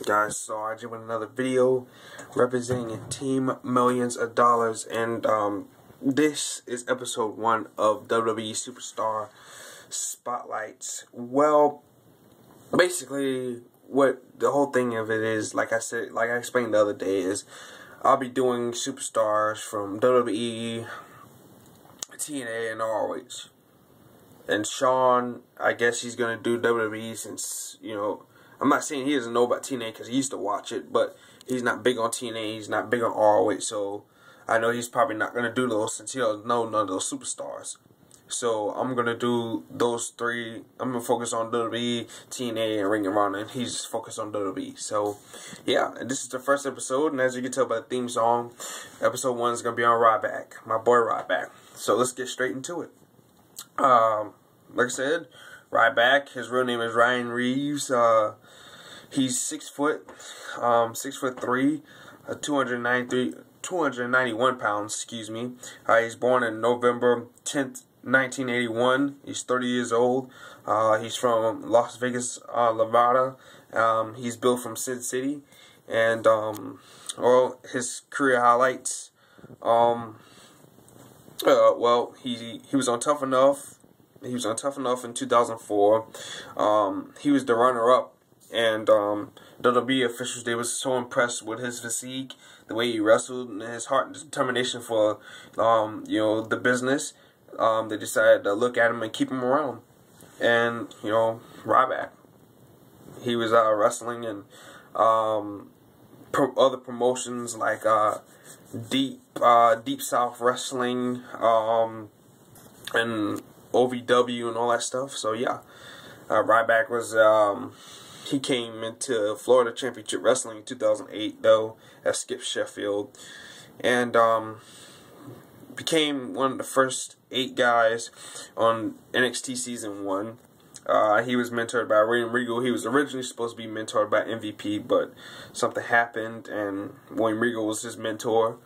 Guys, so I just with another video representing a team millions of dollars, and this is episode 1 of WWE Superstar Spotlights. Well, basically what the whole thing of it is, like I explained the other day, is I'll be doing superstars from WWE, TNA, and ROH. And Sean, I guess he's gonna do WWE since, you know, I'm not saying he doesn't know about TNA because he used to watch it, but he's not big on TNA, he's not big on ROH, so I know he's probably not going to do those since he doesn't know none of those superstars. So I'm going to do those three. I'm going to focus on WWE, TNA, and Ring of Honor, and he's just focused on WWE. So, yeah, and this is the first episode, and as you can tell by the theme song, episode 1 is going to be on Ryback, my boy Ryback. So let's get straight into it. Like I said, Ryback, his real name is Ryan Reeves. He's 6 foot, 6'3", 291 pounds, excuse me. He's born in November 10th, 1981. He's 30 years old. He's from Las Vegas, Nevada. He's built from Sin City, and well, his career highlights. Well, he was on Tough Enough. He was on Tough Enough in 2004. He was the runner-up. And WWE officials, they was so impressed with his physique, the way he wrestled, and his heart and determination for, you know, the business. They decided to look at him and keep him around. And, you know, Ryback, he was wrestling in other promotions like Deep South Wrestling, and OVW and all that stuff. So yeah, Ryback was he came into Florida Championship Wrestling in 2008, though, at Skip Sheffield, and became one of the first 8 guys on NXT Season 1. He was mentored by William Regal. He was originally supposed to be mentored by MVP, but something happened, and William Regal was his mentor.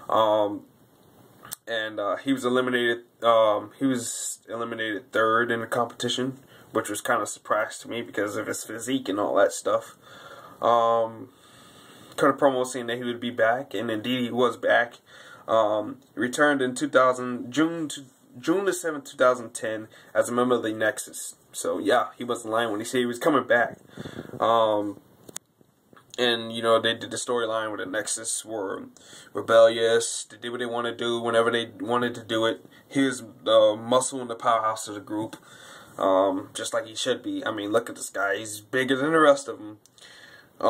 And he was eliminated. He was eliminated 3rd in the competition, which was kind of a surprise to me because of his physique and all that stuff. Cut a promo saying that he would be back, and indeed he was back. Returned in June the 7th, 2010, as a member of the Nexus. So yeah, he wasn't lying when he said he was coming back. And, you know, they did the storyline where the Nexus were rebellious. They did what they wanted to do whenever they wanted to do it. He was the muscle and the powerhouse of the group. Just like he should be. I mean, look at this guy. He's bigger than the rest of them. You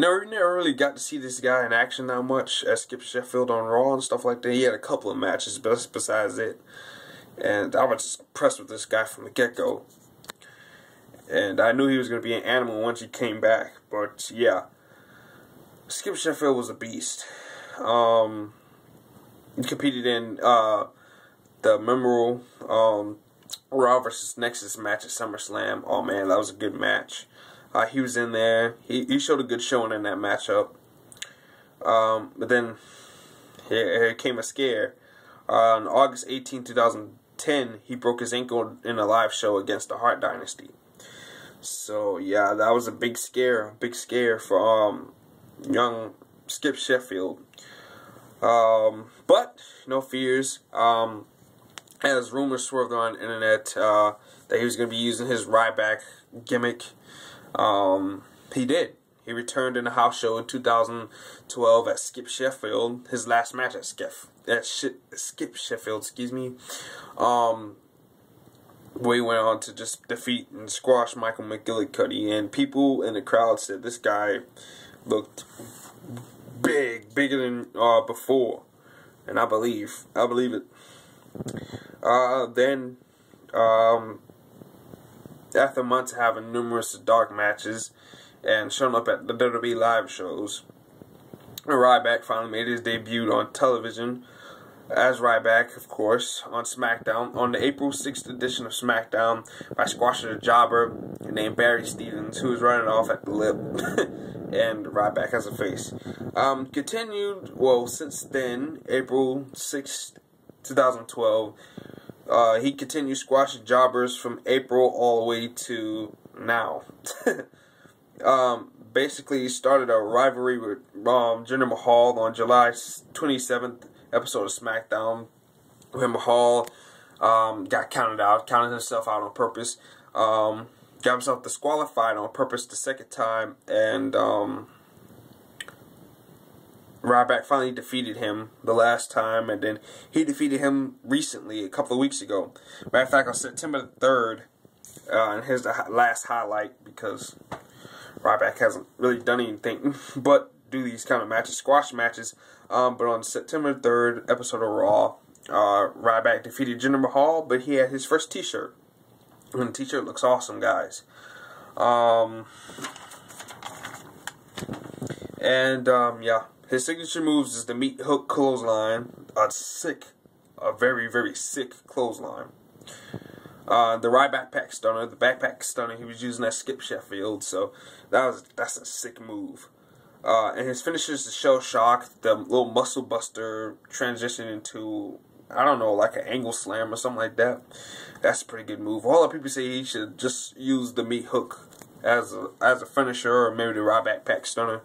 know, we never really got to see this guy in action that much at Skip Sheffield on Raw and stuff like that. He had a couple of matches besides it. And I was just impressed with this guy from the get-go. And I knew he was going to be an animal once he came back. But, yeah. Skip Sheffield was a beast. He competed in the memorable Raw vs. Nexus match at SummerSlam. Oh, man, that was a good match. He was in there. He showed a good showing in that matchup. But then, here came a scare. On August 18, 2010, he broke his ankle in a live show against the Hart Dynasty. So yeah, that was a big scare for young Skip Sheffield. But no fears. As rumors swirled on the internet that he was going to be using his Ryback gimmick, he did. He returned in a house show in 2012 at Skip Sheffield. His last match at Skip Sheffield, excuse me. Where he went on to just defeat and squash Michael McGillicuddy, and people in the crowd said this guy looked bigger than before, and I believe it. Then, after months of having numerous dark matches and showing up at the WWE live shows, Ryback finally made his debut on television as Ryback, of course, on SmackDown, on the April 6th edition of SmackDown, by squashing a jobber named Barry Stevens, who was running off at the lip, and Ryback as a face. Continued, well, since then, April 6th, 2012, he continued squashing jobbers from April all the way to now. Basically started a rivalry with Jinder Mahal on July 27th episode of SmackDown, where Mahal got counted himself out on purpose, got himself disqualified on purpose the second time, and Ryback finally defeated him the last time, and then he defeated him recently, a couple of weeks ago. Matter of fact, on September 3rd, and here's the last highlight, because Ryback hasn't really done anything but do these kind of matches, squash matches. But on September 3rd episode of Raw, Ryback defeated Jinder Mahal, but he had his first t-shirt. And the t-shirt looks awesome, guys. Yeah, his signature moves is the meat hook clothesline. A very, very sick clothesline. The Ryback pack stunner, the backpack stunner, he was using that Skip Sheffield, so that's a sick move. And his finisher is the shell shock, the little muscle buster transition into, I don't know, like an angle slam or something like that. That's a pretty good move. All the people say he should just use the meat hook as a finisher, or maybe the Ryback pack stunner.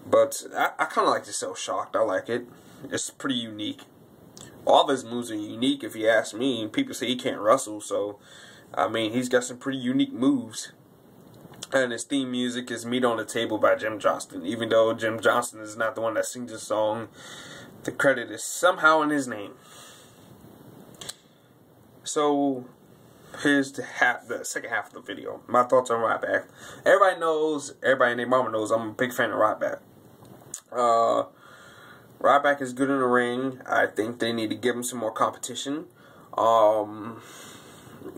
But I kind of like the shell shock. I like it. It's pretty unique. All of his moves are unique, if you ask me. And people say he can't wrestle, so I mean, he's got some pretty unique moves. And his theme music is "Meat on the Table" by Jim Johnston. Even though Jim Johnston is not the one that sings the song, the credit is somehow in his name. So here's the second half of the video. My thoughts on Ryback. Everybody and their mama knows I'm a big fan of Ryback. Ryback is good in the ring. I think they need to give him some more competition. You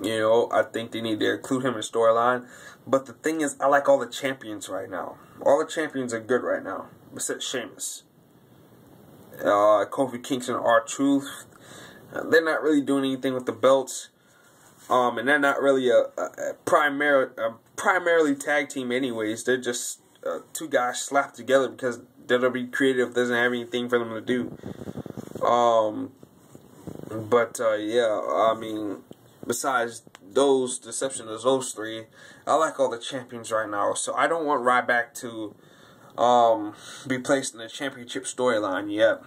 know, I think they need to include him in the storyline. But the thing is, I like all the champions right now. All the champions are good right now, except Sheamus. Kofi Kingston, R-Truth. They're not really doing anything with the belts. And they're not really a primarily tag team anyways. They're just two guys slapped together because WWE Creative doesn't have anything for them to do. Yeah, I mean, besides those, the exception of those three, I like all the champions right now. So I don't want Ryback to be placed in the championship storyline yet.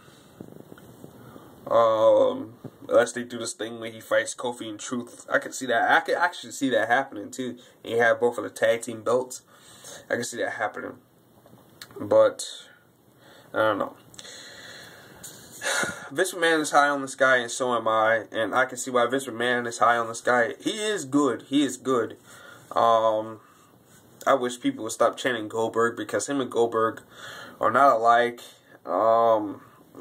Unless they do this thing where he fights Kofi and Truth. I could see that. I could actually see that happening too. And you have both of the tag team belts. I can see that happening. But I don't know. Vince McMahon is high on this guy, and so am I. And I can see why Vince McMahon is high on this guy. He is good. He is good. I wish people would stop chanting Goldberg, because him and Goldberg are not alike.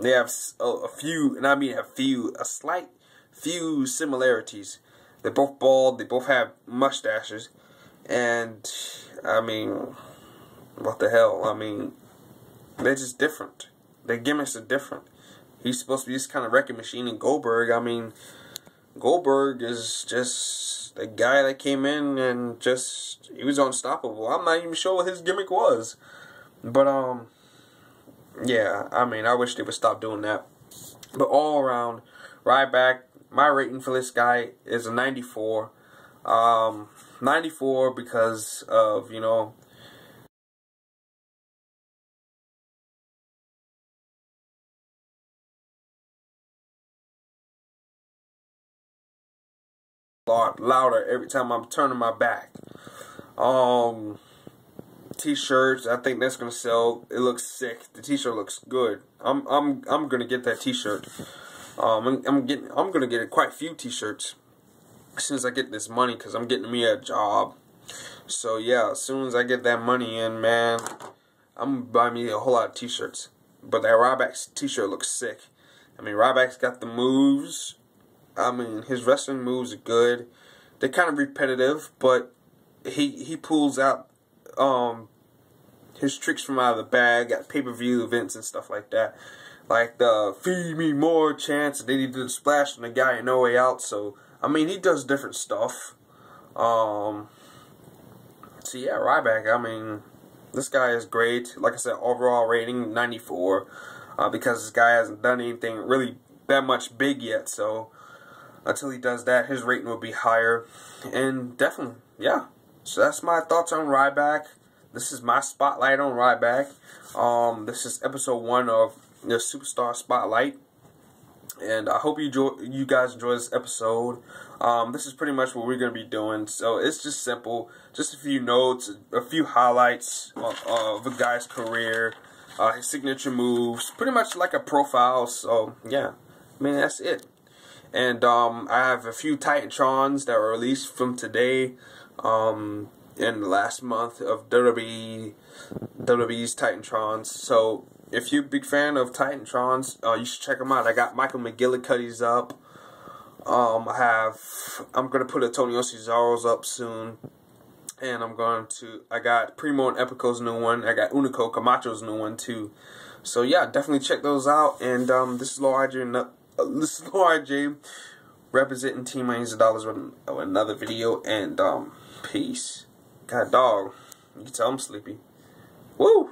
They have a few, and I mean a slight few similarities. They're both bald. They both have mustaches. And, I mean, what the hell? I mean, they're just different. Their gimmicks are different. He's supposed to be this kind of wrecking machine, and Goldberg, I mean, Goldberg is just a guy that came in and just, he was unstoppable. I'm not even sure what his gimmick was. But, yeah, I mean, I wish they would stop doing that. But all around, Ryback, my rating for this guy is a 94. 94 because of, you know, louder every time I'm turning my back. T-shirts, I think that's gonna sell. It looks sick. The T-shirt looks good. I'm gonna get that T-shirt. I'm gonna get quite a few T-shirts as soon as I get this money, because I'm getting me a job. So yeah, as soon as I get that money in, man, I'm gonna buy me a whole lot of T-shirts. But that Ryback's T-shirt looks sick. I mean, Ryback's got the moves. I mean, his wrestling moves are good. They're kind of repetitive, but he pulls out his tricks from out of the bag, got pay-per-view events and stuff like that. Like the "feed me more" chants, and then he did a splash on the guy in No Way Out. So, I mean, he does different stuff. So yeah, Ryback, I mean, this guy is great. Like I said, overall rating 94, because this guy hasn't done anything really that much big yet. So until he does that, his rating will be higher. And definitely, yeah, So that's my thoughts on Ryback. This is my spotlight on Ryback. This is episode 1 of the Superstar Spotlight, and I hope you guys enjoy this episode. This is pretty much what we're gonna be doing. So it's just simple, just a few notes, a few highlights of a guy's career, his signature moves, pretty much like a profile. So yeah, I mean that's it. And I have a few Titantrons that were released from today. In the last month of WWE's Titantrons. So if you're a big fan of Titantrons, you should check them out. I got Michael McGillicuddy's up. I'm gonna put Antonio Cesaro's up soon, and I got Primo and Epico's new one. I got Unico Camacho's new one too. So yeah, definitely check those out. And this is Lord RJ representing Team Millions of Dollars with another video. And peace. God dog, you can tell I'm sleepy. Woo!